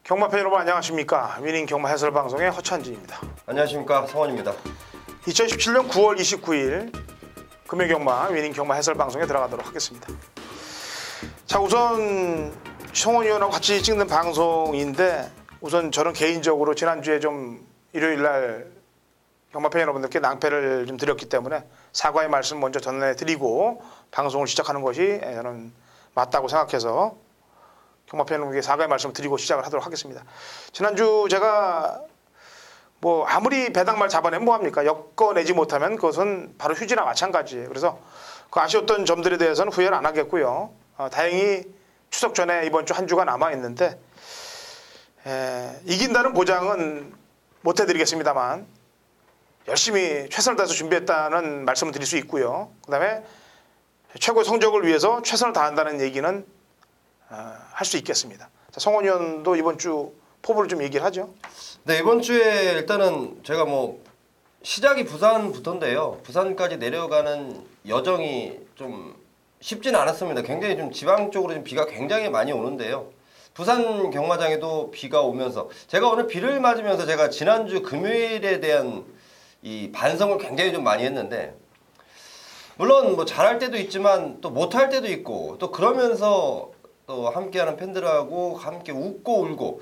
경마팬 여러분 안녕하십니까. 위닝 경마 해설 방송의 허찬진입니다. 안녕하십니까, 성원입니다. 2017년 9월 29일 금요 경마 위닝 경마 해설 방송에 들어가도록 하겠습니다. 자, 우선 성원 의원하고 같이 찍는 방송인데 우선 저는 개인적으로 지난주에 좀 일요일 날 경마팬 여러분들께 낭패를 좀 드렸기 때문에 사과의 말씀 먼저 전해드리고 방송을 시작하는 것이 저는 맞다고 생각해서 경마팬 여러분께 사과의 말씀을 드리고 시작을 하도록 하겠습니다. 지난주 제가 뭐 아무리 배당말 잡아내면 뭐합니까? 엮어내지 못하면 그것은 바로 휴지나 마찬가지예요. 그래서 그 아쉬웠던 점들에 대해서는 후회를 안 하겠고요. 다행히 추석 전에 이번 주 한 주가 남아있는데 이긴다는 보장은 못 해드리겠습니다만 열심히 최선을 다해서 준비했다는 말씀을 드릴 수 있고요. 그 다음에 최고의 성적을 위해서 최선을 다한다는 얘기는 할 수 있겠습니다. 자, 성원 의원도 이번 주 포부를 좀 얘기를 하죠. 네, 이번 주에 일단은 제가 뭐 시작이 부산부터인데요. 부산까지 내려가는 여정이 좀 쉽지는 않았습니다. 굉장히 좀 지방 쪽으로 좀 비가 굉장히 많이 오는데요. 부산 경마장에도 비가 오면서 제가 오늘 비를 맞으면서 제가 지난주 금요일에 대한 이 반성을 굉장히 좀 많이 했는데 물론 뭐 잘할 때도 있지만 또 못할 때도 있고 또 그러면서 또 함께하는 팬들하고 함께 웃고 울고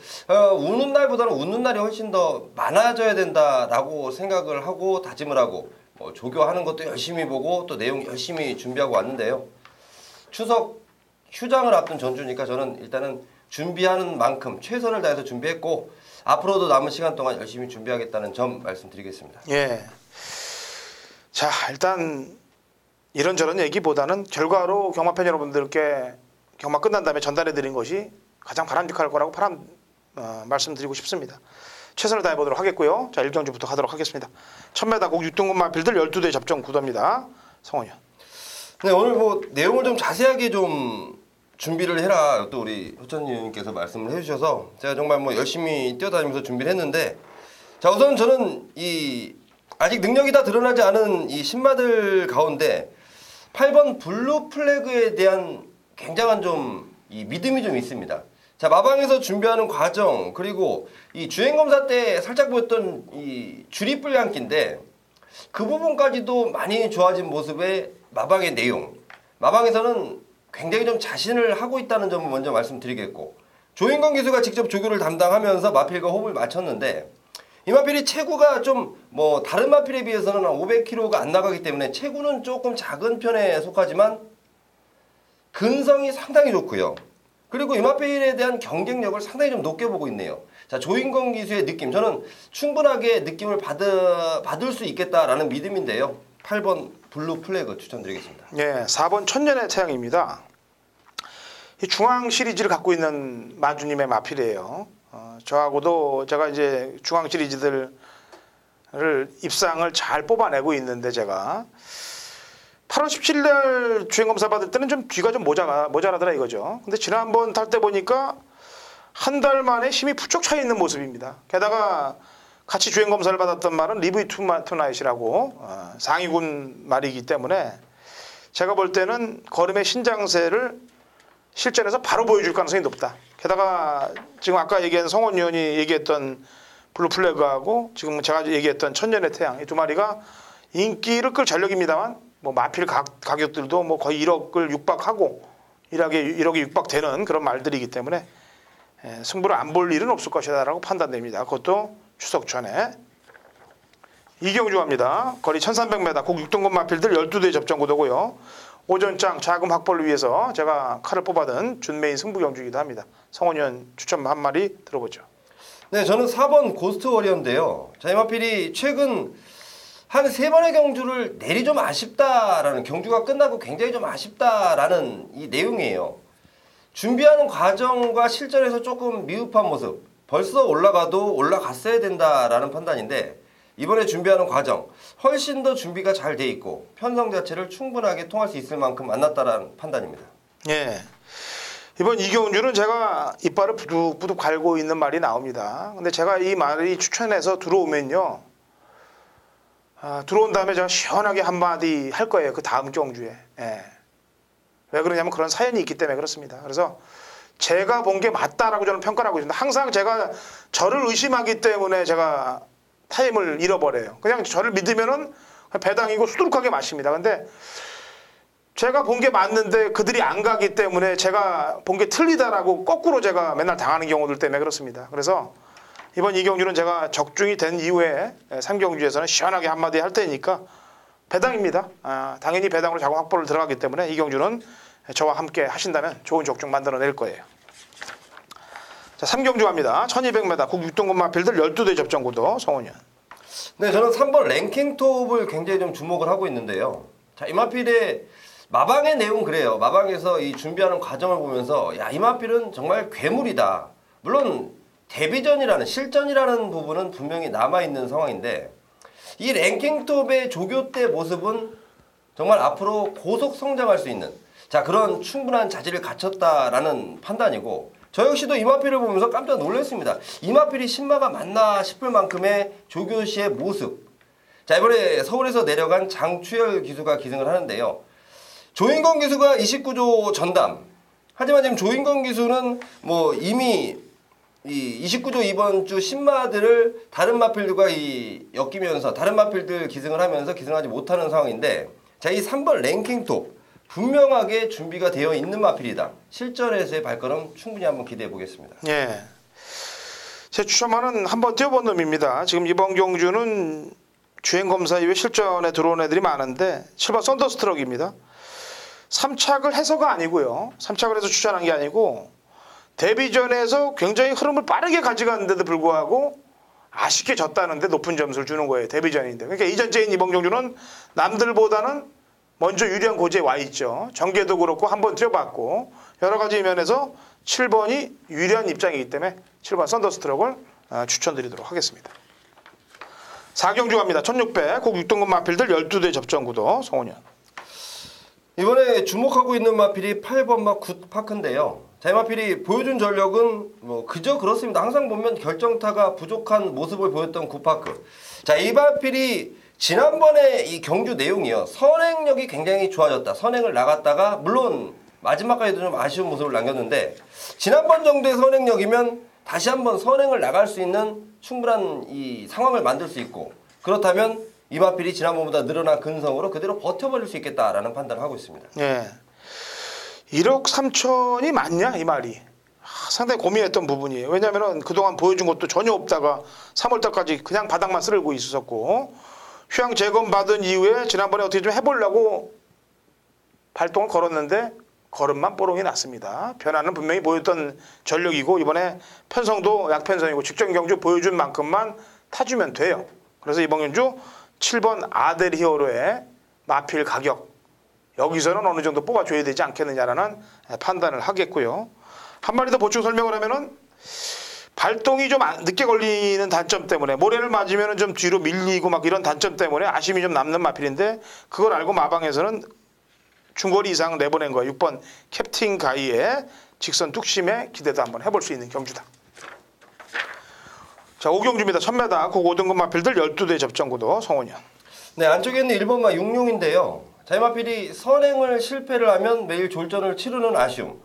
우는 날보다는 웃는 날이 훨씬 더 많아져야 된다라고 생각을 하고 다짐을 하고 뭐 조교하는 것도 열심히 보고 또 내용 열심히 준비하고 왔는데요. 추석 휴장을 앞둔 전주니까 저는 일단은 준비하는 만큼 최선을 다해서 준비했고 앞으로도 남은 시간 동안 열심히 준비하겠다는 점 말씀드리겠습니다. 예. 자, 일단 이런저런 얘기보다는 결과로 경마팬 여러분들께 경마 끝난 다음에 전달해드린 것이 가장 바람직할 거라고 말씀드리고 싶습니다. 최선을 다해보도록 하겠고요. 자, 1경주부터 가도록 하겠습니다. 1000m 국 6등급 마필들 12대 접종 구도입니다. 성원이 형. 네, 오늘 뭐 내용을 좀 자세하게 좀 준비를 해라 또 우리 호천님께서 말씀을 해주셔서 제가 정말 뭐 열심히 뛰어다니면서 준비를 했는데 자, 우선 저는 이 아직 능력이 다 드러나지 않은 이 신마들 가운데 8번 블루 플래그에 대한 굉장한 좀 이 믿음이 좀 있습니다. 자, 마방에서 준비하는 과정 그리고 이 주행검사 때 살짝 보였던 이 주립불량기인데 그 부분까지도 많이 좋아진 모습의 마방의 내용. 마방에서는 굉장히 좀 자신을 하고 있다는 점을 먼저 말씀드리겠고 조인건 기수가 직접 조교를 담당하면서 마필과 호흡을 맞췄는데 이 마필이 체구가 좀 뭐 다른 마필에 비해서는 한 500kg가 안 나가기 때문에 체구는 조금 작은 편에 속하지만 근성이 상당히 좋고요. 그리고 이 마필에 대한 경쟁력을 상당히 좀 높게 보고 있네요. 자, 조인건 기수의 느낌 저는 충분하게 느낌을 받을 수 있겠다라는 믿음인데요. 8번 블루 플래그 추천드리겠습니다. 예, 4번 천년의 태양입니다. 이 중앙 시리즈를 갖고 있는 마주님의 마필이에요. 저하고도 제가 이제 중앙 시리즈들을 입상을 잘 뽑아내고 있는데 제가 8월 17일 날 주행검사 받을 때는 좀 뒤가 좀 모자라더라 이거죠. 근데 지난번 탈 때 보니까 한 달 만에 힘이 부쩍 차 있는 모습입니다. 게다가 같이 주행검사를 받았던 말은 리브이 투나잇이라고 상위군 말이기 때문에 제가 볼 때는 걸음의 신장세를 실전에서 바로 보여줄 가능성이 높다. 게다가 지금 아까 얘기한 성원 의원이 얘기했던 블루 플래그하고 지금 제가 얘기했던 천년의 태양 이 두 마리가 인기를 끌 전력입니다만 뭐 마필 가격들도 뭐 거의 1억을 육박하고 1억이 육박되는 그런 말들이기 때문에 승부를 안 볼 일은 없을 것이다라고 판단됩니다. 그것도 추석 전에. 이경주 갑니다. 거리 1300m 국 6등급 마필들 12대 접전 구도고요. 오전장 자금 확보를 위해서 제가 칼을 뽑아둔 준메인 승부 경주이기도 합니다. 성원 의원 추천 한 마리 들어보죠. 네, 저는 4번 고스트 워리어인데요. 자, 이 마필이 최근 한 3번의 경주를 내리 좀 아쉽다라는 경주가 끝나고 굉장히 좀 아쉽다라는 이 내용이에요. 준비하는 과정과 실전에서 조금 미흡한 모습 벌써 올라가도 올라갔어야 된다라는 판단인데 이번에 준비하는 과정 훨씬 더 준비가 잘 돼 있고 편성 자체를 충분하게 통할 수 있을 만큼 만났다라는 판단입니다. 예. 이번 이경주는 제가 이빨을 부득부득 갈고 있는 말이 나옵니다. 근데 제가 이 말이 추천해서 들어오면요. 들어온 다음에 제가 시원하게 한마디 할 거예요. 그 다음 경주에. 예. 왜 그러냐면 그런 사연이 있기 때문에 그렇습니다. 그래서 제가 본 게 맞다라고 저는 평가를 하고 있습니다. 항상 제가 저를 의심하기 때문에 제가 타임을 잃어버려요. 그냥 저를 믿으면은 배당이고 수두룩하게 마십니다. 근데 제가 본 게 맞는데 그들이 안 가기 때문에 제가 본 게 틀리다라고 거꾸로 제가 맨날 당하는 경우들 때문에 그렇습니다. 그래서 이번 이경주는 제가 적중이 된 이후에 3경주에서는 시원하게 한마디 할 테니까 배당입니다. 당연히 배당으로 자금 확보를 들어가기 때문에 이경주는 저와 함께 하신다면 좋은 적중 만들어낼 거예요. 자, 3경주 갑니다. 1200m 국 6등급 마필들 12대 접전구도 성훈이 형. 네, 저는 3번 랭킹톱을 굉장히 좀 주목을 하고 있는데요. 자, 이 마필의 마방의 내용은 그래요. 마방에서 이 준비하는 과정을 보면서 야, 이 마필은 정말 괴물이다. 물론 데뷔전이라는 실전이라는 부분은 분명히 남아있는 상황인데 이 랭킹톱의 조교 때 모습은 정말 앞으로 고속 성장할 수 있는 그런 충분한 자질을 갖췄다라는 판단이고 저 역시도 이마필을 보면서 깜짝 놀랐습니다. 이마필이 신마가 맞나 싶을 만큼의 조교시의 모습. 자, 이번에 서울에서 내려간 장추열 기수가 기승을 하는데요. 조인건 기수가 29조 전담. 하지만 지금 조인건 기수는 뭐 이미 이 29조 이번 주 신마들을 다른 마필들과 엮이면서 다른 마필들 기승을 하면서 기승하지 못하는 상황인데 자, 이 3번 랭킹톱. 분명하게 준비가 되어 있는 마필이다. 실전에서의 발걸음 충분히 한번 기대해 보겠습니다. 예. 제 추천만은 한번 뛰어본 놈입니다. 지금 이번 경주는 주행검사 이후에 실전에 들어온 애들이 많은데 7번 썬더스트럭입니다. 3착을 해서가 아니고요. 3착을 해서 추천한 게 아니고 데뷔전에서 굉장히 흐름을 빠르게 가져갔는데도 불구하고 아쉽게 졌다는데 높은 점수를 주는 거예요. 데뷔전인데. 그러니까 이전째인 이번 경주는 남들보다는 먼저 유리한 고지에 와 있죠. 전개도 그렇고 한번 뛰어봤고 여러 가지 면에서 7번이 유리한 입장이기 때문에 7번 썬더스트럭을 추천드리도록 하겠습니다. 4경주 갑니다. 1600 국 6등급 마필들 12대 접전구도 성훈현. 이번에 주목하고 있는 마필이 8번 마 굿파크인데요. 자, 이 마필이 보여준 전력은 뭐 그저 그렇습니다. 항상 보면 결정타가 부족한 모습을 보였던 굿파크. 자, 이 마필이 지난번에 이 경주 내용이요. 선행력이 굉장히 좋아졌다. 선행을 나갔다가 물론 마지막까지도 좀 아쉬운 모습을 남겼는데 지난번 정도의 선행력이면 다시 한번 선행을 나갈 수 있는 충분한 이 상황을 만들 수 있고 그렇다면 이 마필이 지난번보다 늘어난 근성으로 그대로 버텨버릴 수 있겠다라는 판단을 하고 있습니다. 예. 1억 3천이 맞냐 이 말이. 상당히 고민했던 부분이에요. 왜냐하면 그동안 보여준 것도 전혀 없다가 3월달까지 그냥 바닥만 쓸고 있었고 휴양 재검 받은 이후에 지난번에 어떻게 좀 해보려고 발동을 걸었는데 걸음만 뽀롱이 났습니다. 변화는 분명히 보였던 전력이고 이번에 편성도 약편성이고 직전 경주 보여준 만큼만 타주면 돼요. 그래서 이번 경주 7번 아델 히어로의 마필 가격 여기서는 어느 정도 뽑아줘야 되지 않겠느냐라는 판단을 하겠고요. 한 마디 더 보충 설명을 하면은 발동이 좀 늦게 걸리는 단점 때문에 모래를 맞으면 좀 뒤로 밀리고 막 이런 단점 때문에 아쉬움이 좀 남는 마필인데 그걸 알고 마방에서는 중거리 이상 내보낸 거예요. 6번 캡틴 가이의 직선 뚝심에 기대도 한번 해볼 수 있는 경주다. 자, 5경주입니다. 1000m 국 5등급 마필들 12대 접전구도 성훈현. 네, 안쪽에 있는 1번마 육룡인데요. 자, 이 마필이 선행을 실패를 하면 매일 졸전을 치르는 아쉬움.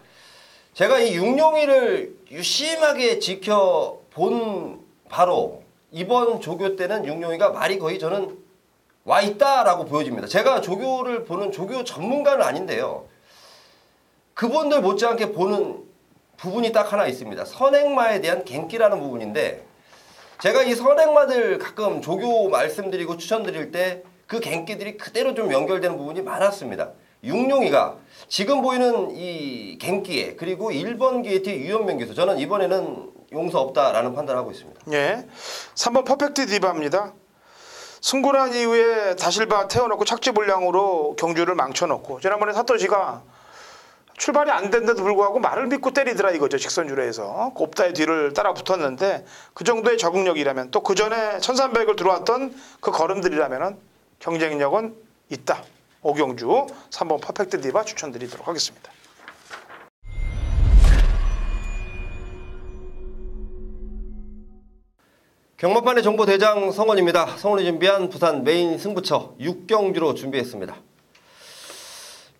제가 이 육룡이를 유심하게 지켜본 바로 이번 조교 때는 육룡이가 말이 거의 저는 와 있다라고 보여집니다. 제가 조교를 보는 조교 전문가는 아닌데요. 그분들 못지않게 보는 부분이 딱 하나 있습니다. 선행마에 대한 갱기라는 부분인데 제가 이 선행마들 가끔 조교 말씀드리고 추천드릴 때 그 갱기들이 그대로 좀 연결되는 부분이 많았습니다. 육룡이가 지금 보이는 이 갱기에 그리고 1번 게이트 유현명 기수 저는 이번에는 용서 없다라는 판단을 하고 있습니다. 예, 3번 퍼펙트 디바입니다. 승구란 이후에 다실바 태워놓고 착지 불량으로 경주를 망쳐놓고 지난번에 사토시가 출발이 안 됐는데도 불구하고 말을 믿고 때리더라 이거죠. 직선주로해서 곱다의 뒤를 따라 붙었는데 그 정도의 적응력이라면 또 그 전에 1300을 들어왔던 그 걸음들이라면 경쟁력은 있다. 오경주 3번 퍼펙트 디바 추천드리도록 하겠습니다. 경마판의 정보대장 성원입니다. 성원이 준비한 부산 메인 승부처 6경주로 준비했습니다.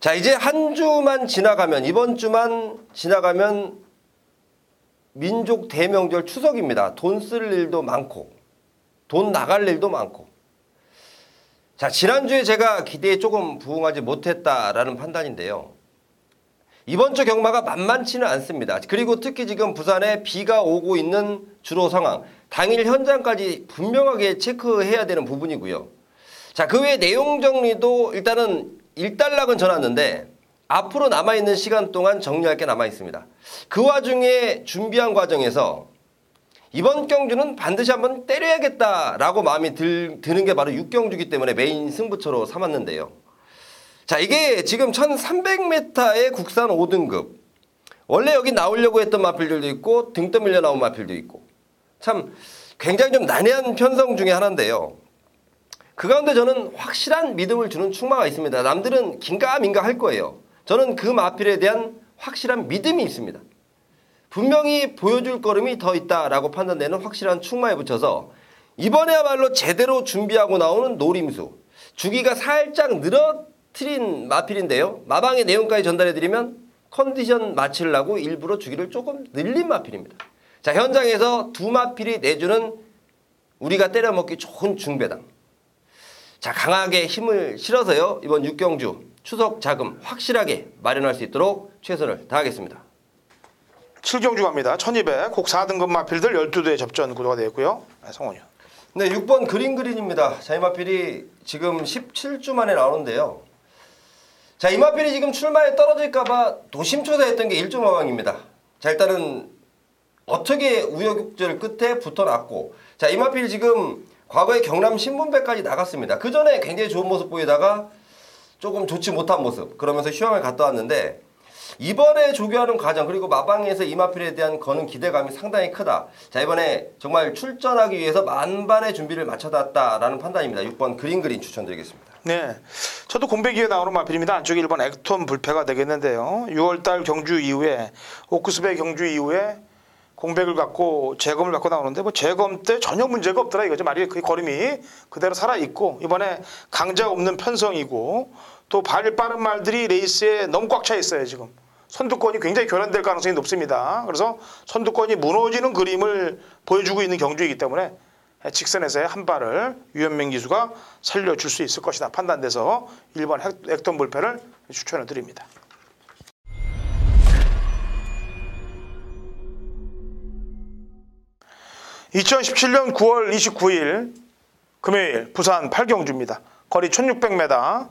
자, 이제 한 주만 지나가면 이번 주만 지나가면 민족 대명절 추석입니다. 돈 쓸 일도 많고 돈 나갈 일도 많고. 자, 지난주에 제가 기대에 조금 부응하지 못했다라는 판단인데요. 이번 주 경마가 만만치는 않습니다. 그리고 특히 지금 부산에 비가 오고 있는 주로 상황, 당일 현장까지 분명하게 체크해야 되는 부분이고요. 자, 그 외에 내용 정리도 일단은 일단락은 전왔는데 앞으로 남아있는 시간 동안 정리할 게 남아있습니다. 그 와중에 준비한 과정에서 이번 경주는 반드시 한번 때려야겠다라고 마음이 드는 게 바로 6경주기 때문에 메인 승부처로 삼았는데요. 자, 이게 지금 1300m의 국산 5등급. 원래 여기 나오려고 했던 마필들도 있고 등 떠밀려 나온 마필도 있고 참 굉장히 좀 난해한 편성 중에 하나인데요. 그 가운데 저는 확실한 믿음을 주는 충마가 있습니다. 남들은 긴가민가 할 거예요. 저는 그 마필에 대한 확실한 믿음이 있습니다. 분명히 보여줄 걸음이 더 있다라고 판단되는 확실한 충마에 붙여서 이번에야말로 제대로 준비하고 나오는 노림수. 주기가 살짝 늘어뜨린 마필인데요. 마방의 내용까지 전달해드리면 컨디션 맞추려고 일부러 주기를 조금 늘린 마필입니다. 자, 현장에서 두 마필이 내주는 우리가 때려먹기 좋은 중배당. 자, 강하게 힘을 실어서요. 이번 6경주 추석 자금 확실하게 마련할 수 있도록 최선을 다하겠습니다. 7경주 갑니다. 1200 곡 4등급 마필들 12대 접전 구도가 되었고요. 성원이요. 네, 6번 그린입니다. 자, 이 마필이 지금 17주 만에 나오는데요. 자, 이 마필이 지금 출마에 떨어질까봐 노심초사했던 게 1조 마방입니다. 자, 일단은 어떻게 우여곡절 끝에 붙어놨고, 자, 이 마필이 지금 과거에 경남 신문배까지 나갔습니다. 그 전에 굉장히 좋은 모습 보이다가 조금 좋지 못한 모습, 그러면서 휴양을 갔다 왔는데 이번에 조교하는 과정 그리고 마방에서 이 마필에 대한 거는 기대감이 상당히 크다. 자, 이번에 정말 출전하기 위해서 만반의 준비를 마쳐놨다라는 판단입니다. 6번 그린 추천드리겠습니다. 네, 저도 공백기에 나오는 마필입니다. 안쪽에 1번 액톤 불패가 되겠는데요. 6월달 경주 이후에 오크스베 경주 이후에 공백을 갖고 재검을 갖고 나오는데 뭐 재검 때 전혀 문제가 없더라 이거죠. 말이 그 걸음이 그대로 살아 있고 이번에 강자 없는 편성이고 또 발 빠른 말들이 레이스에 너무 꽉 차 있어요. 지금 선두권이 굉장히 교란될 가능성이 높습니다. 그래서 선두권이 무너지는 그림을 보여주고 있는 경주이기 때문에 직선에서의 한 발을 유현명 기수가 살려줄 수 있을 것이다 판단돼서 1번 액톤 불패를 추천을 드립니다. (2017년 9월 29일) 금요일 부산 8경주입니다. 거리 1600m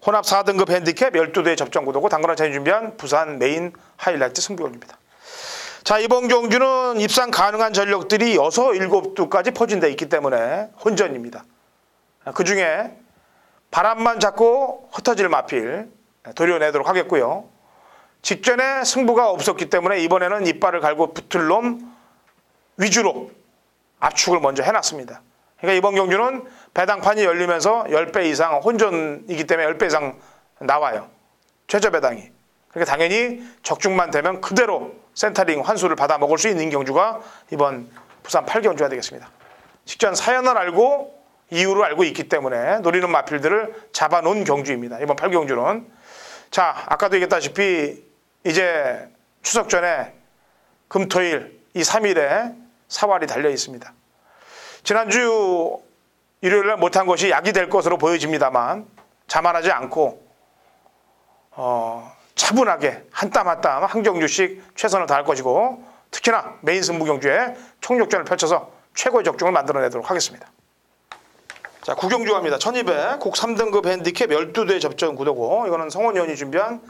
혼합 4등급 핸디캡 12대 접전 구도고 당근한 차이 준비한 부산 메인 하이라이트 승부경주입니다. 자, 이번 경주는 입상 가능한 전력들이 6, 7두까지 포진되어 있기 때문에 혼전입니다. 그 중에 바람만 잡고 흩어질 마필 도려내도록 하겠고요. 직전에 승부가 없었기 때문에 이번에는 이빨을 갈고 붙을 놈 위주로 압축을 먼저 해놨습니다. 그러니까 이번 경주는 배당판이 열리면서 10배 이상 혼전이기 때문에 10배 이상 나와요. 최저 배당이. 그러니까 당연히 적중만 되면 그대로 센터링 환수를 받아 먹을 수 있는 경주가 이번 부산 8경주가 되겠습니다. 직전 사연을 알고 이유를 알고 있기 때문에 노리는 마필들을 잡아놓은 경주입니다. 이번 8경주는. 자, 아까도 얘기했다시피 이제 추석 전에 금토일 이 3일에 사활이 달려 있습니다. 지난주 일요일날 못한 것이 약이 될 것으로 보여집니다만 자만하지 않고 차분하게 한 땀 한 땀 한 경주씩 최선을 다할 것이고 특히나 메인 승부 경주에 총력전을 펼쳐서 최고의 적중을 만들어내도록 하겠습니다. 자, 9경주 갑니다. 1200 곡 3등급 핸디캡 12대 접전 구도고 이거는 성원 의원이 준비한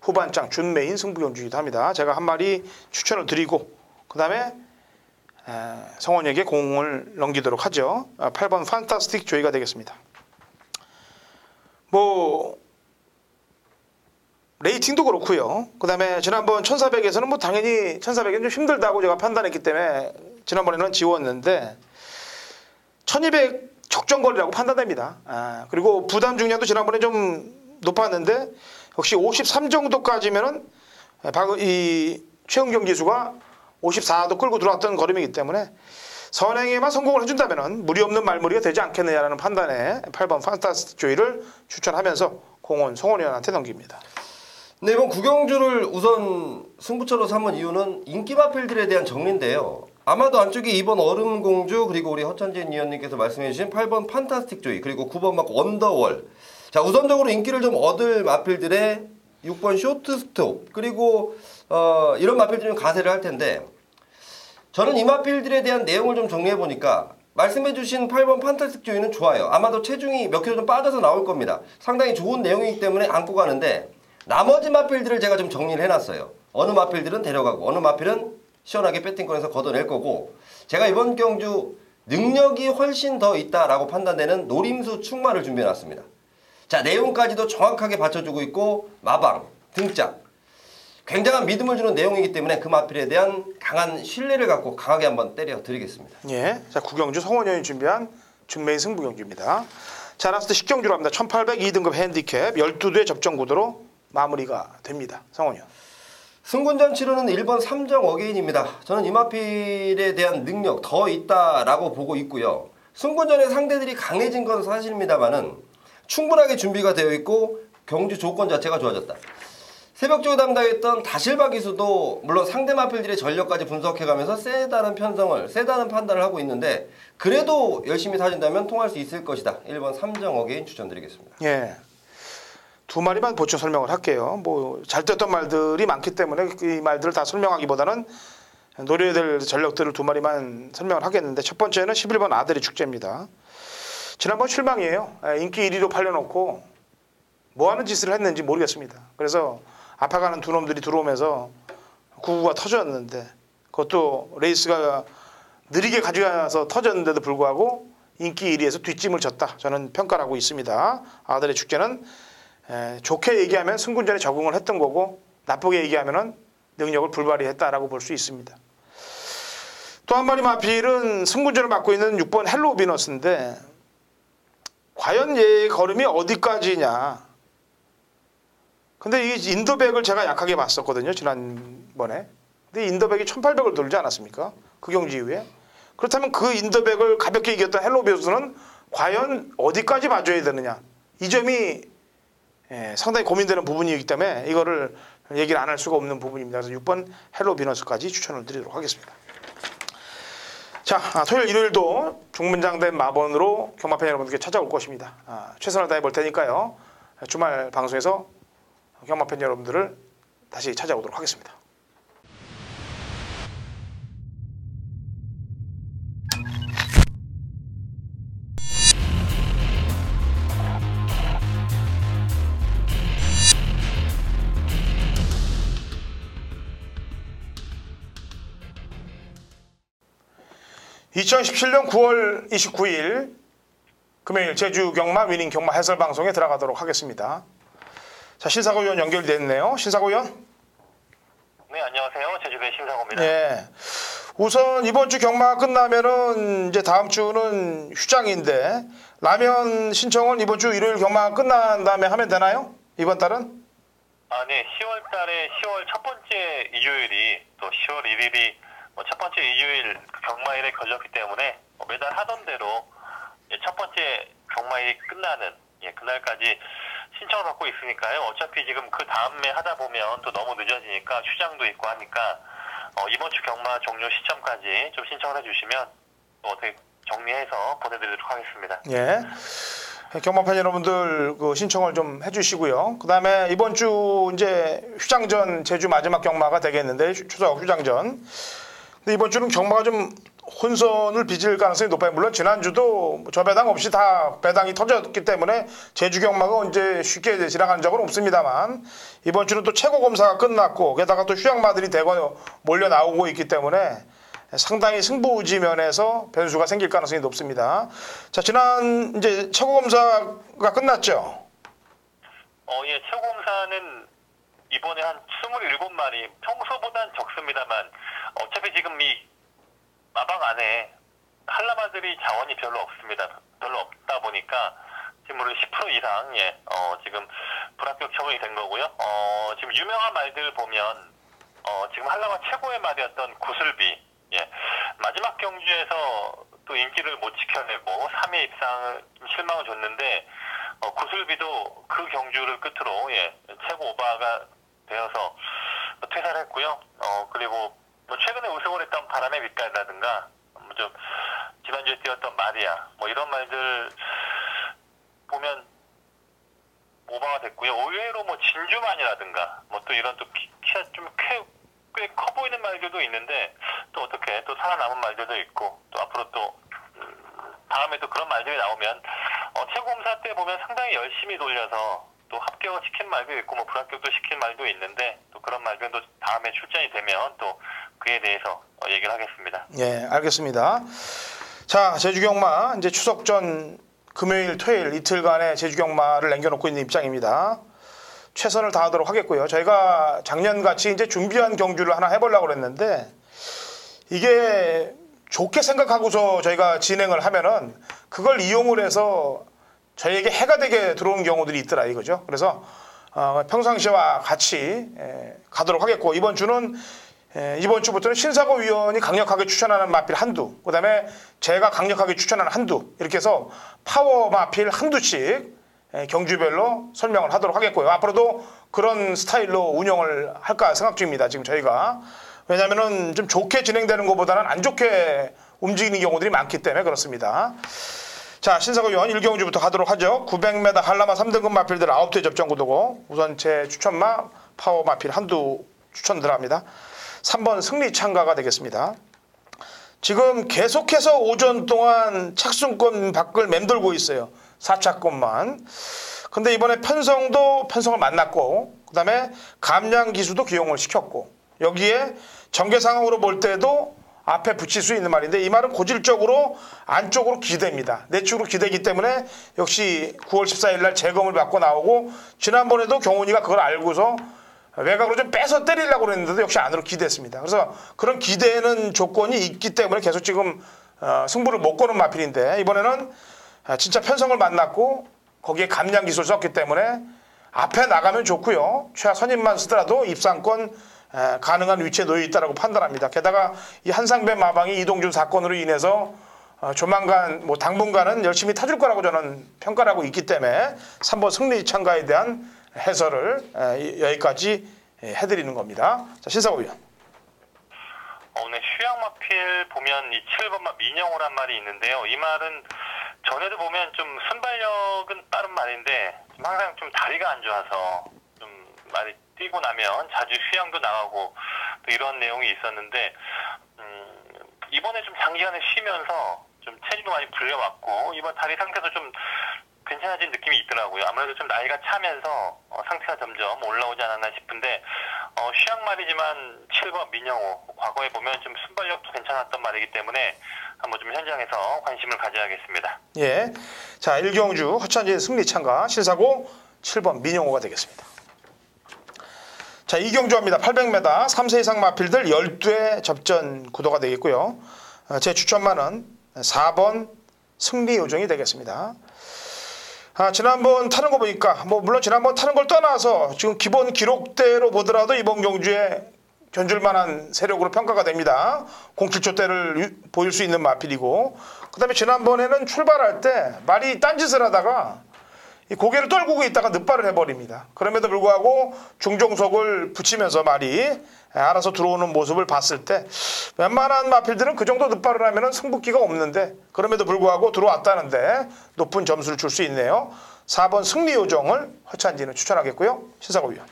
후반장 준메인 승부 경주이기도 합니다. 제가 한 마리 추천을 드리고 그 다음에 성원에게 공을 넘기도록 하죠. 8번 판타스틱 조이가 되겠습니다. 뭐 레이팅도 그렇고요. 그 다음에 지난번 1400에서는 뭐 당연히 1400은 좀 힘들다고 제가 판단했기 때문에 지난번에는 지웠는데 1200 적정거리라고 판단됩니다. 그리고 부담 중량도 지난번에 좀 높았는데 역시 53 정도까지면은 이 최은경 기수가 54도 끌고 들어왔던 걸음이기 때문에 선행에만 성공을 해준다면 무리 없는 말머리가 되지 않겠느냐라는 판단에 8번 판타스틱 조이를 추천하면서 공은 성원 의원한테 넘깁니다. 네, 이번 구경주를 우선 승부처로 삼은 이유는 인기 마필들에 대한 정리인데요. 아마도 안쪽에 2번 얼음공주 그리고 우리 허천진 위원님께서 말씀해주신 8번 판타스틱 조이 그리고 9번 막 원더월. 자, 우선적으로 인기를 좀 얻을 마필들의 6번 쇼트 스톱 그리고 이런 마필들이 좀 가세를 할 텐데 저는 이 마필들에 대한 내용을 좀 정리해 보니까 말씀해주신 8번 판타스틱 조이는 좋아요. 아마도 체중이 몇 킬로 좀 빠져서 나올 겁니다. 상당히 좋은 내용이기 때문에 안고 가는데 나머지 마필들을 제가 좀 정리를 해놨어요. 어느 마필들은 데려가고 어느 마필은 시원하게 배팅권에서 걷어낼 거고 제가 이번 경주 능력이 훨씬 더 있다라고 판단되는 노림수 충마를 준비해놨습니다. 자, 내용까지도 정확하게 받쳐주고 있고 마방, 등짝 굉장한 믿음을 주는 내용이기 때문에 그 마필에 대한 강한 신뢰를 갖고 강하게 한번 때려 드리겠습니다. 예, 자 구경주 성원현이 준비한 준메인 승부 경주입니다. 자, 라스트 10경주로 합니다. 1800 2등급 핸디캡 12대 접전 구도로 마무리가 됩니다. 성원현. 승군전 치르는 1번 3정 어게인입니다. 저는 이 마필에 대한 능력 더 있다라고 보고 있고요. 승군전의 상대들이 강해진 건 사실입니다만은 충분하게 준비가 되어 있고 경주 조건 자체가 좋아졌다. 새벽조에 담당했던 다실바 기수도 물론 상대 마필들의 전력까지 분석해가면서 세다는 판단을 하고 있는데 그래도 열심히 타진다면 통할 수 있을 것이다. 1번 3정 어게인 추천드리겠습니다. 예. 두 마리만 보충 설명을 할게요. 뭐 잘 됐던 말들이 많기 때문에 이 말들을 다 설명하기보다는 노려야 될 전력들을 두 마리만 설명을 하겠는데 첫 번째는 11번 아들의 축제입니다. 지난번 실망이에요. 인기 1위로 팔려놓고 뭐 하는 짓을 했는지 모르겠습니다. 그래서 아파가는 두 놈들이 들어오면서 구구가 터졌는데 그것도 레이스가 느리게 가져가서 터졌는데도 불구하고 인기 1위에서 뒷짐을 졌다. 저는 평가를 하고 있습니다. 아들의 축제는 좋게 얘기하면 승군전에 적응을 했던 거고 나쁘게 얘기하면 능력을 불발휘했다라고 볼 수 있습니다. 또 한 마리 마필은 승군전을 맡고 있는 6번 헬로 비너스인데 과연 얘의 걸음이 어디까지냐. 근데 이 인더백을 제가 약하게 봤었거든요. 지난번에. 근데 인더백이 1800을 돌지 않았습니까? 그 경기 이후에. 그렇다면 그 인더백을 가볍게 이겼던 헬로 비너스는 과연 어디까지 봐줘야 되느냐. 이 점이 상당히 고민되는 부분이기 때문에 이거를 얘기를 안 할 수가 없는 부분입니다. 그래서 6번 헬로 비너스까지 추천을 드리도록 하겠습니다. 자, 토요일 일요일도 중문장된 마번으로 경마팬 여러분들께 찾아올 것입니다. 최선을 다해 볼 테니까요. 주말 방송에서 경마팬 여러분들을 다시 찾아오도록 하겠습니다. (2017년 9월 29일) 금요일 제주 경마 위닝 경마 해설 방송에 들어가도록 하겠습니다. 자, 신사고 위원 연결됐네요. 신사고 위원. 네, 안녕하세요. 제주도의 신사고입니다. 네. 우선 이번 주 경마 끝나면은 이제 다음 주는 휴장인데 라면 신청은 이번 주 일요일 경마 끝난 다음에 하면 되나요? 이번 달은? 네. 10월 달에 10월 첫 번째 일요일이 또 10월 1일이 첫 번째 일요일 경마일에 걸렸기 때문에 매달 하던 대로 첫 번째 경마일이 끝나는 그날까지 신청을 받고 있으니까요. 어차피 지금 그 다음에 하다 보면 또 너무 늦어지니까 휴장도 있고 하니까 이번 주 경마 종료 시점까지 좀 신청을 해주시면 어떻게 정리해서 보내드리도록 하겠습니다. 예. 경마팬 여러분들 그 신청을 좀 해주시고요. 그 다음에 이번 주 이제 휴장전 제주 마지막 경마가 되겠는데 추석 휴장전. 근데 이번 주는 경마가 좀 혼선을 빚을 가능성이 높아요. 물론 지난주도 저 배당 없이 다 배당이 터졌기 때문에 제주 경마가 언제 쉽게 지나가는 적은 없습니다만 이번 주는 또 최고 검사가 끝났고 게다가 또 휴양마들이 대거 몰려 나오고 있기 때문에 상당히 승부지 면에서 변수가 생길 가능성이 높습니다. 자, 지난 이제 최고 검사가 끝났죠. 예, 최고 검사는 이번에 한 27마리, 평소보단 적습니다만 어차피 지금 이 마방 안에 한라마들이 자원이 별로 없습니다. 별로 없다 보니까 지금 10% 이상 지금 불합격 처분이 된 거고요. 지금 유명한 말들 보면 지금 한라마 최고의 말이었던 구슬비 마지막 경주에서 또 인기를 못 지켜내고 3회 입상을 실망을 줬는데 구슬비도 그 경주를 끝으로 최고 오바가 되어서 퇴사를 했고요. 그리고 뭐 최근에 우승을 했던 바람의 빛깔이라든가 좀 지난주에 뛰었던 마리아 뭐 이런 말들 보면 오버가 됐고요. 의외로 뭐 진주만이라든가 뭐 또 이런 또 키가 좀 꽤 커 보이는 말들도 있는데 또 어떻게 또 살아남은 말들도 있고 또 앞으로 또 다음에 또 그런 말들이 나오면 최고검사 때 보면 상당히 열심히 돌려서 또 합격을 시킨 말도 있고 뭐 불합격도 시킨 말도 있는데 또 그런 말들도 다음에 출전이 되면 또 그에 대해서 얘기를 하겠습니다. 예, 알겠습니다. 자, 제주경마 이제 추석 전 금요일, 토요일 이틀간의 제주경마를 남겨놓고 있는 입장입니다. 최선을 다하도록 하겠고요. 저희가 작년같이 이제 준비한 경주를 하나 해보려고 그랬는데 이게 좋게 생각하고서 저희가 진행을 하면은 그걸 이용을 해서 저희에게 해가 되게 들어오는 경우들이 있더라 이거죠. 그래서 평상시와 같이 가도록 하겠고 이번 주는 이번 주부터는 신사고 위원이 강력하게 추천하는 마필 한두, 그다음에 제가 강력하게 추천하는 한두 이렇게 해서 파워 마필 한두씩 경주별로 설명을 하도록 하겠고요. 앞으로도 그런 스타일로 운영을 할까 생각 중입니다. 지금 저희가. 왜냐하면은 좀 좋게 진행되는 것보다는 안 좋게 움직이는 경우들이 많기 때문에 그렇습니다. 자, 신사고 위원 1경주부터 가도록 하죠. 900m 한라마 3등급 마필들 9대 접전 구도고 우선 제 추천마 파워 마필 한두 추천 들어갑니다. 3번 승리 참가가 되겠습니다. 지금 계속해서 오전 동안 착순권 밖을 맴돌고 있어요. 4차권만. 근데 이번에 편성을 만났고 그다음에 감량기수도 기용을 시켰고 여기에 전개 상황으로 볼 때도 앞에 붙일 수 있는 말인데 이 말은 고질적으로 안쪽으로 기대입니다. 내축으로 기대이기 때문에 역시 9월 14일 날 재검을 받고 나오고 지난번에도 경훈이가 그걸 알고서 외곽으로 좀 빼서 때리려고 그랬는데도 역시 안으로 기대했습니다. 그래서 그런 기대는 조건이 있기 때문에 계속 지금 승부를 못 거는 마필인데 이번에는 진짜 편성을 만났고 거기에 감량 기술을 썼기 때문에 앞에 나가면 좋고요. 최하 선임만 쓰더라도 입상권 가능한 위치에 놓여 있다고 판단합니다. 게다가 이 한상배 마방이 이동준 사건으로 인해서 조만간 뭐 당분간은 열심히 타줄 거라고 저는 평가를 하고 있기 때문에 3번 승리 참가에 대한 해설을 여기까지 해드리는 겁니다. 자, 신사고 위원. 오늘 휴양마필 보면 이 7번마 민영호란 말이 있는데요. 이 말은 전에도 보면 좀 순발력은 빠른 말인데 좀 항상 좀 다리가 안 좋아서 좀 말이 뛰고 나면 자주 휴양도 나가고 또 이런 내용이 있었는데 이번에 좀 장기간에 쉬면서 좀 체중도 많이 불려왔고 이번 다리 상태도 좀 괜찮아진 느낌이 있더라고요. 아무래도 좀 나이가 차면서 상태가 점점 올라오지 않았나 싶은데 휴양 말이지만 7번 민영호 과거에 보면 좀 순발력도 괜찮았던 말이기 때문에 한번 좀 현장에서 관심을 가져야겠습니다. 예, 자 1경주 허찬진 승리 참가 신사고 7번 민영호가 되겠습니다. 자 2경주 합니다. 800m 3세 이상 마필들 12회 접전 구도가 되겠고요. 제 추천마는 4번 승리 요정이 되겠습니다. 지난번 타는 거 보니까 물론 지난번 타는 걸 떠나서 지금 기본 기록대로 보더라도 이번 경주에 견줄 만한 세력으로 평가가 됩니다. 07초대를 보일 수 있는 마필이고 그다음에 지난번에는 출발할 때 말이 딴짓을 하다가 이 고개를 떨구고 있다가 늑발을 해버립니다. 그럼에도 불구하고 중종석을 붙이면서 말이 알아서 들어오는 모습을 봤을 때 웬만한 마필들은 그 정도 늑발을 하면 승부기가 없는데 그럼에도 불구하고 들어왔다는데 높은 점수를 줄 수 있네요. 4번 승리요정을 허찬진은 추천하겠고요. 신사고 위원.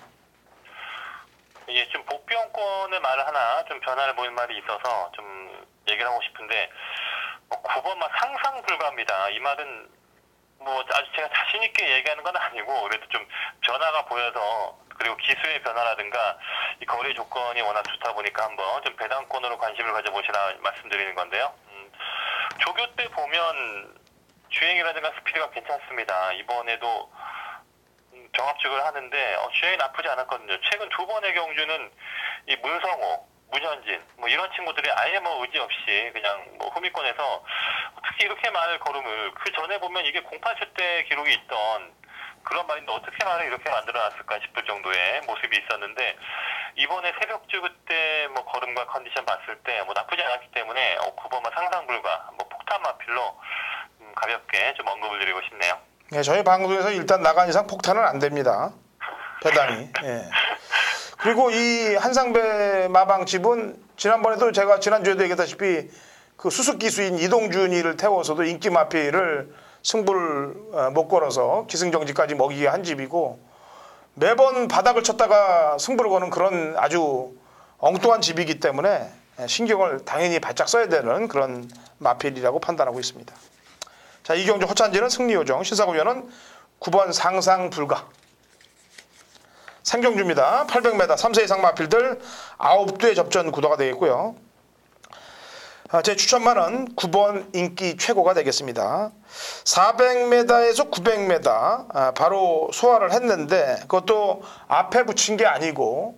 예, 좀 복병권의 말을 하나 좀 변화를 보일 말이 있어서 좀 얘기를 하고 싶은데 9번만 상상 불가입니다. 이 말은 뭐 아주 제가 자신 있게 얘기하는 건 아니고 그래도 좀 변화가 보여서 그리고 기수의 변화라든가 이 거래 조건이 워낙 좋다 보니까 한번 좀 배당권으로 관심을 가져보시라 말씀드리는 건데요. 조교 때 보면 주행이라든가 스피드가 괜찮습니다. 이번에도 병합축을 하는데 주행이 나쁘지 않았거든요. 최근 두 번의 경주는 이 문성호, 문현진 뭐 이런 친구들이 아예 뭐 의지 없이 그냥 뭐 후미권에서 어떻게 이렇게 많은 걸음을 그 전에 보면 이게 08초 때 기록이 있던 그런 말인데 어떻게 말을 이렇게 만들어놨을까 싶을 정도의 모습이 있었는데 이번에 새벽주 그때 뭐 걸음과 컨디션 봤을 때 뭐 나쁘지 않았기 때문에 9번만 상상 불가 뭐 폭탄 마필로 가볍게 좀 언급을 드리고 싶네요. 네, 저희 방송에서 일단 나간 이상 폭탄은 안 됩니다. 배당이. 예. 그리고 이 한상배 마방집은 지난번에도 제가 지난주에도 얘기했다시피 그 수습 기수인 이동준이를 태워서도 인기 마피를 승부를 못 걸어서 기승전결까지 먹이게 한 집이고 매번 바닥을 쳤다가 승부를 거는 그런 아주 엉뚱한 집이기 때문에 신경을 당연히 바짝 써야 되는 그런 마필이라고 판단하고 있습니다. 자, 이경주 허찬진은 승리요정, 신사고위원은 9번 상상 불가. 생경주입니다. 800m 3세 이상 마필들 9대 접전 구도가 되겠고요. 제 추천만은 9번 인기 최고가 되겠습니다. 400m에서 900m 바로 소화를 했는데 그것도 앞에 붙인 게 아니고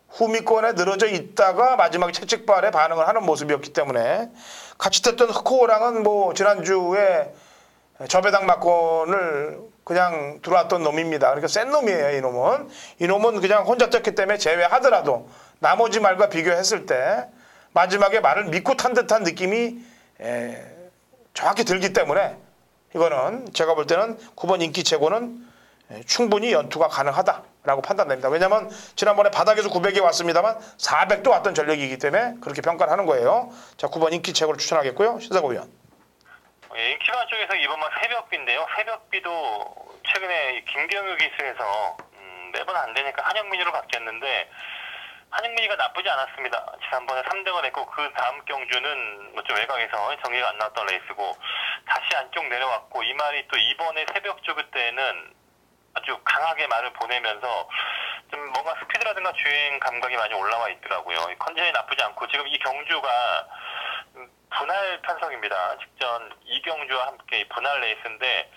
후미권에 늘어져 있다가 마지막에 채찍발에 반응을 하는 모습이었기 때문에 같이 탔던 흑호랑은 뭐 지난주에 저배당 막건을 그냥 들어왔던 놈입니다. 그러니까 센 놈이에요, 이놈은. 이놈은 그냥 혼자 떴기 때문에 제외하더라도 나머지 말과 비교했을 때 마지막에 말을 믿고 탄 듯한 느낌이 정확히 들기 때문에 이거는 제가 볼 때는 9번 인기 최고는 충분히 연투가 가능하다라고 판단됩니다. 왜냐하면 지난번에 바닥에서 900이 왔습니다만 400도 왔던 전력이기 때문에 그렇게 평가를 하는 거예요. 자, 9번 인기 최고를 추천하겠고요. 신사고위원. 인기만 쪽에서 이번만 새벽비인데요. 새벽비도 최근에 김경유 기수에서 매번 안 되니까 한영민으로 바뀌었는데 한영민이가 나쁘지 않았습니다. 지난번에 3등을 했고 그 다음 경주는 뭐 좀 외곽에서 정리가 안 나왔던 레이스고 다시 안쪽 내려왔고 이 말이 또 이번에 새벽 쪽 때는 아주 강하게 말을 보내면서 좀 뭔가 스피드라든가 주행 감각이 많이 올라와 있더라고요. 컨디션이 나쁘지 않고 지금 이 경주가 분할 편성입니다. 직전 이경주와 함께 분할 레이스인데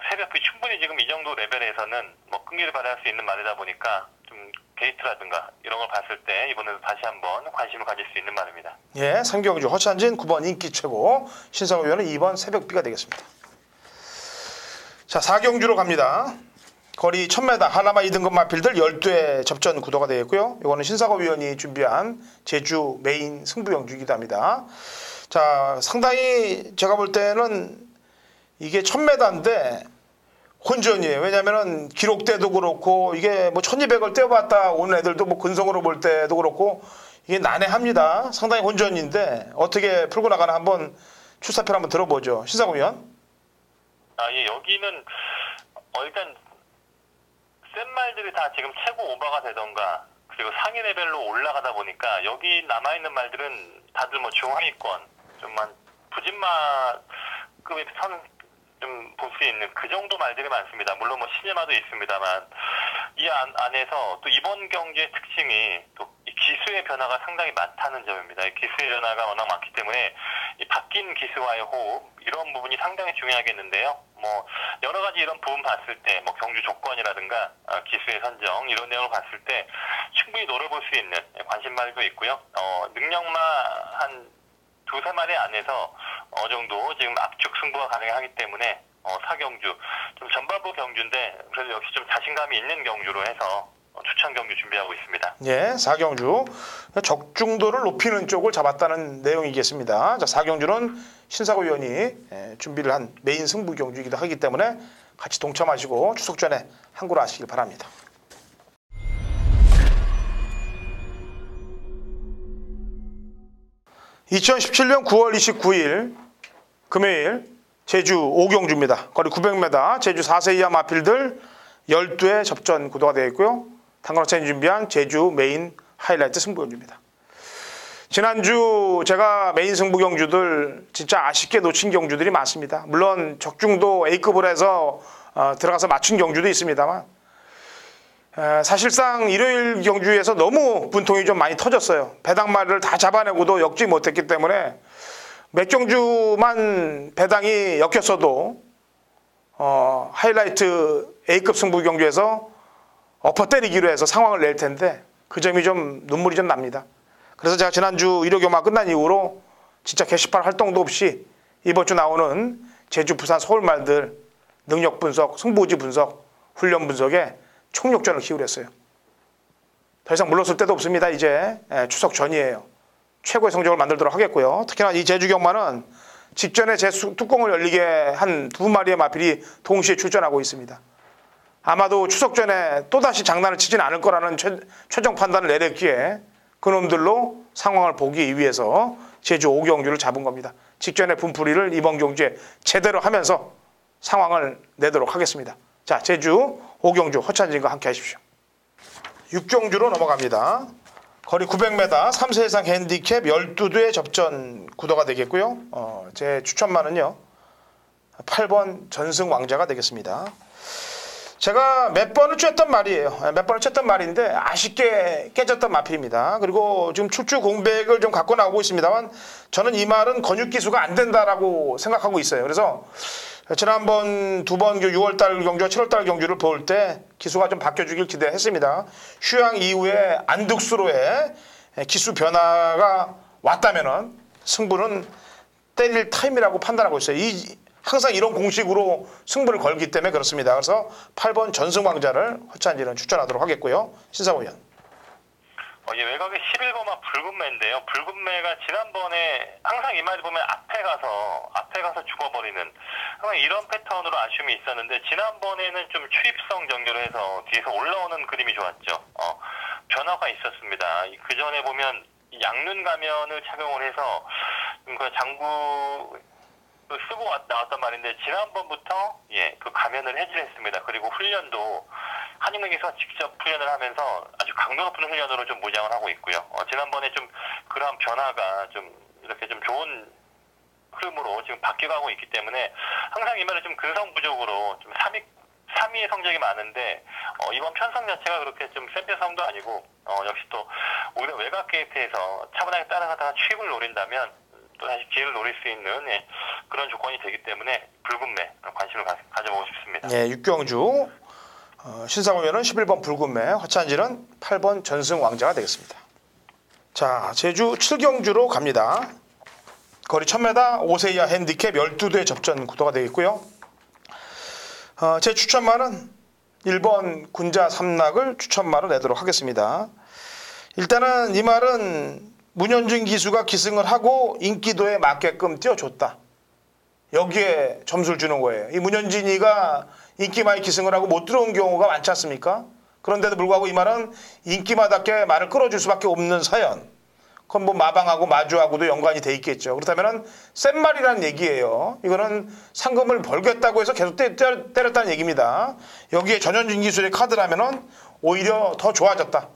새벽비 충분히 지금 이 정도 레벨에서는 뭐 끈기를 발휘할 수 있는 말이다 보니까 좀 게이트라든가 이런 걸 봤을 때 이번에도 다시 한번 관심을 가질 수 있는 말입니다. 예, 상경주 허찬진 9번 인기 최고, 신사고위원은 2번 새벽비가 되겠습니다. 자, 4경주로 갑니다. 거리 1000m 하나마 2등급 마필들 12회 접전 구도가 되겠고요. 이거는 신사고위원이 준비한 제주 메인 승부경주이기도 합니다. 자, 상당히 제가 볼 때는 이게 1000m인데 혼전이에요. 왜냐면은 기록대도 그렇고 이게 뭐 1200을 떼어봤다 오는 애들도 뭐 근성으로 볼 때도 그렇고 이게 난해합니다. 상당히 혼전인데 어떻게 풀고 나가나 한번 출사표 한번 들어보죠. 신사고위원. 예, 여기는 일단 센 말들이 다 지금 최고 오버가 되던가 그리고 상위 레벨로 올라가다 보니까 여기 남아있는 말들은 다들 뭐 중하위권 좀만 부진마급의 선 좀 볼 수 있는 그 정도 말들이 많습니다. 물론 뭐 시네마도 있습니다만 이 안에서 또 이번 경기의 특징이 또 이 기수의 변화가 상당히 많다는 점입니다. 이 기수의 변화가 워낙 많기 때문에 이 바뀐 기수와의 호흡 이런 부분이 상당히 중요하겠는데요. 뭐 여러 가지 이런 부분 봤을 때 뭐 경주 조건이라든가 기수의 선정 이런 내용을 봤을 때 충분히 노려볼 수 있는 관심말도 있고요. 능력마 한 두세 마리 안에서 어느 정도 지금 압축 승부가 가능하기 때문에 4경주 좀 전반부 경주인데 그래도 역시 좀 자신감이 있는 경주로 해서 추천 경주 준비하고 있습니다. 예, 4경주 적중도를 높이는 쪽을 잡았다는 내용이겠습니다. 자, 4경주는 신사고위원이 준비를 한 메인 승부 경주이기도 하기 때문에 같이 동참하시고 추석 전에 항구로 하시길 바랍니다. (2017년 9월 29일) 금요일 제주 5경주입니다. 거리 900m 제주 4세 이하 마필들 12회 접전 구도가 되어 있고요. 당근호찬이 준비한 제주 메인 하이라이트 승부경주입니다. 지난주 제가 메인 승부경주들 진짜 아쉽게 놓친 경주들이 많습니다. 물론 적중도 A급을 해서 들어가서 맞춘 경주도 있습니다만 사실상 일요일 경주에서 너무 분통이 좀 많이 터졌어요. 배당말을 다 잡아내고도 엮지 못했기 때문에 몇 경주만 배당이 엮였어도 하이라이트 A급 승부 경주에서 엎어 때리기로 해서 상황을 낼 텐데 그 점이 좀 눈물이 좀 납니다. 그래서 제가 지난주 일요교마 끝난 이후로 진짜 게시판 활동도 없이 이번 주 나오는 제주, 부산, 서울말들 능력 분석, 승부지 분석, 훈련 분석에 총력전을 기울였어요. 더 이상 물러설 데도 없습니다. 이제 추석 전이에요. 최고의 성적을 만들도록 하겠고요. 특히나 이 제주경마는 직전에 제 뚜껑을 열리게 한 두 마리의 마필이 동시에 출전하고 있습니다. 아마도 추석 전에 또다시 장난을 치진 않을 거라는 최종 판단을 내렸기에 그놈들로 상황을 보기 위해서 제주 오경주를 잡은 겁니다. 직전에 분풀이를 이번 경주에 제대로 하면서 상황을 내도록 하겠습니다. 자, 제주 오경주 허찬진과 함께 하십시오. 육경주로 넘어갑니다. 거리 900m 3세 이상 핸디캡 12대 접전 구도가 되겠고요. 제 추천마는요 8번 전승왕자가 되겠습니다. 제가 몇 번을 쬐던 말이에요. 몇 번을 쬐던 말인데 아쉽게 깨졌던 마필입니다. 그리고 지금 출주 공백을 좀 갖고 나오고 있습니다만 저는 이 말은 근육 기수가 안 된다라고 생각하고 있어요. 그래서 지난번 두 번 6월달 경주와 7월달 경주를 볼 때 기수가 좀 바뀌어주길 기대했습니다. 휴양 이후에 안득수로의 기수 변화가 왔다면은 승부는 때릴 타임이라고 판단하고 있어요. 항상 이런 공식으로 승부를 걸기 때문에 그렇습니다. 그래서 8번 전승왕자를 허찬진은 추천하도록 하겠고요. 신사고 위원. 외곽의 11번만 붉은매인데요. 붉은매가 지난번에 항상 이 말이 보면 앞에 가서 죽어버리는 항상 이런 패턴으로 아쉬움이 있었는데 지난번에는 좀 추입성 전개로 해서 뒤에서 올라오는 그림이 좋았죠. 변화가 있었습니다. 그 전에 보면 양눈 가면을 착용을 해서 그 장구 쓰고 나왔단 말인데 지난번부터 그 가면을 해지했습니다. 그리고 훈련도 한인에게서 직접 훈련을 하면서 아주 강도 높은 훈련으로 좀 무장을 하고 있고요. 지난번에 좀 그러한 변화가 좀 이렇게 좀 좋은 흐름으로 지금 바뀌어가고 있기 때문에 항상 이 말은 좀 근성 부족으로 좀 3위의 성적이 많은데 이번 편성 자체가 그렇게 좀 센 편성도 아니고 역시 또 오히려 외곽 게이트에서 차분하게 따라가다가 추입을 노린다면 또 다시 기회를 노릴 수 있는 그런 조건이 되기 때문에 붉은매 관심을 가져보고 싶습니다. 예, 육경주 신상호위원은 11번 붉은매, 허찬진은 8번 전승왕자가 되겠습니다. 자, 제주 7경주로 갑니다. 거리 1000m 5세 이하 핸디캡 12대 접전 구도가 되겠고요. 제 추천마는 1번 군자 삼락을 추천마로 내도록 하겠습니다. 일단은 이 말은 문현준 기수가 기승을 하고 인기도에 맞게끔 띄워줬다. 여기에 점수를 주는 거예요. 이 문현진이가 인기 많이 기승을 하고 못 들어온 경우가 많지 않습니까? 그런데도 불구하고 이 말은 인기마답게 말을 끌어줄 수밖에 없는 사연. 그건 뭐 마방하고 마주하고도 연관이 돼 있겠죠. 그렇다면 센 말이라는 얘기예요. 이거는 상금을 벌겠다고 해서 계속 때렸다는 얘기입니다. 여기에 전현진 기술의 카드라면은 오히려 더 좋아졌다.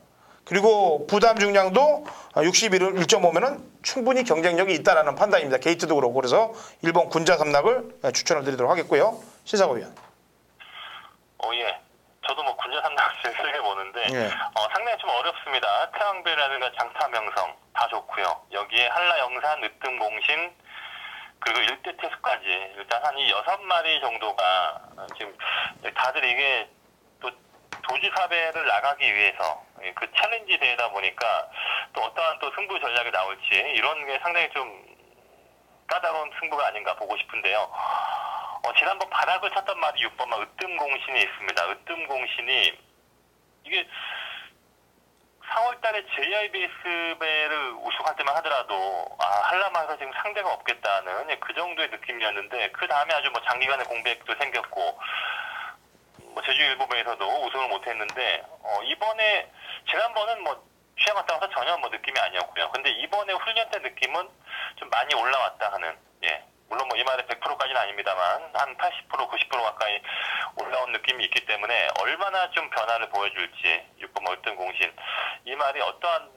그리고 부담 중량도 61.5면은 충분히 경쟁력이 있다라는 판단입니다. 게이트도 그렇고. 그래서 1번 군자 삼락을 추천을 드리도록 하겠고요. 신사고 위원. 저도 뭐 군자 삼락 제일 세게 보는데 상당히 좀 어렵습니다. 태왕배라든가 장타명성 다 좋고요. 여기에 한라영산, 으뜸공신 그리고 일대 태수까지 일단 한 이 6마리 정도가 지금 다들 이게 또 도지사배를 나가기 위해서 그 챌린지 대회다 보니까 또 어떠한 또 승부 전략이 나올지 이런 게 상당히 좀 까다로운 승부가 아닌가 보고 싶은데요. 지난번 바닥을 쳤던 말이 6번만 으뜸공신이 있습니다. 으뜸공신이 이게 4월달에 JIBS배를 우승할 때만 하더라도 한라마에서 지금 상대가 없겠다는 그 정도의 느낌이었는데 그 다음에 아주 뭐 장기간의 공백도 생겼고 뭐 제주일보배에서도 우승을 못했는데 이번에 지난번은 뭐 취향 갔다 와서 전혀 뭐 느낌이 아니었고요. 근데 이번에 훈련 때 느낌은 좀 많이 올라왔다 하는 물론 뭐 이 말에 100%까지는 아닙니다만 한 80% 90% 가까이 올라온 느낌이 있기 때문에 얼마나 좀 변화를 보여줄지 6번 으뜸공신 이 말이 어떠한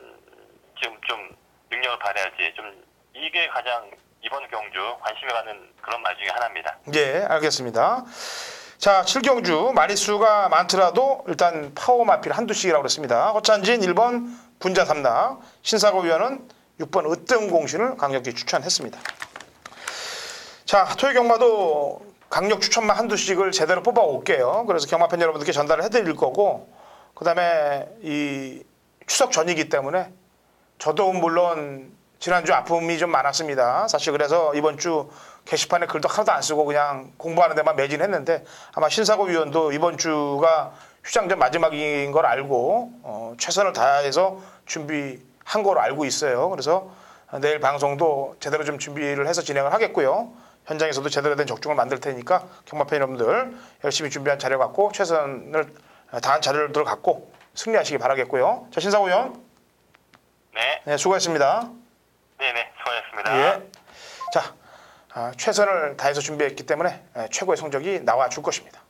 지금 좀 능력을 발휘할지 좀 이게 가장 이번 경주 관심이 가는 그런 말 중에 하나입니다. 예, 알겠습니다. 자, 7경주 마리수가 많더라도 일단 파워 마필 한두씩이라고 그랬습니다. 허찬진 1번 군자 삼락, 신사고 위원은 6번 으뜸공신을 강력히 추천했습니다. 자, 토요 경마도 강력 추천만 한두씩을 제대로 뽑아 올게요. 그래서 경마팬 여러분들께 전달을 해드릴 거고, 그 다음에 이 추석 전이기 때문에 저도 물론 지난주 아픔이 좀 많았습니다. 사실 그래서 이번 주 게시판에 글도 하나도 안 쓰고 그냥 공부하는 데만 매진했는데 아마 신사고 위원도 이번 주가 휴장전 마지막인 걸 알고 최선을 다해서 준비한 걸로 알고 있어요. 그래서 내일 방송도 제대로 좀 준비를 해서 진행을 하겠고요. 현장에서도 제대로 된 적중을 만들 테니까 경마팬 여러분들 열심히 준비한 자료 갖고 최선을 다한 자료를 갖고 승리하시기 바라겠고요. 자, 신상호 의원. 네. 네, 수고했습니다. 네네, 수고하셨습니다. 예. 자, 최선을 다해서 준비했기 때문에 최고의 성적이 나와 줄 것입니다.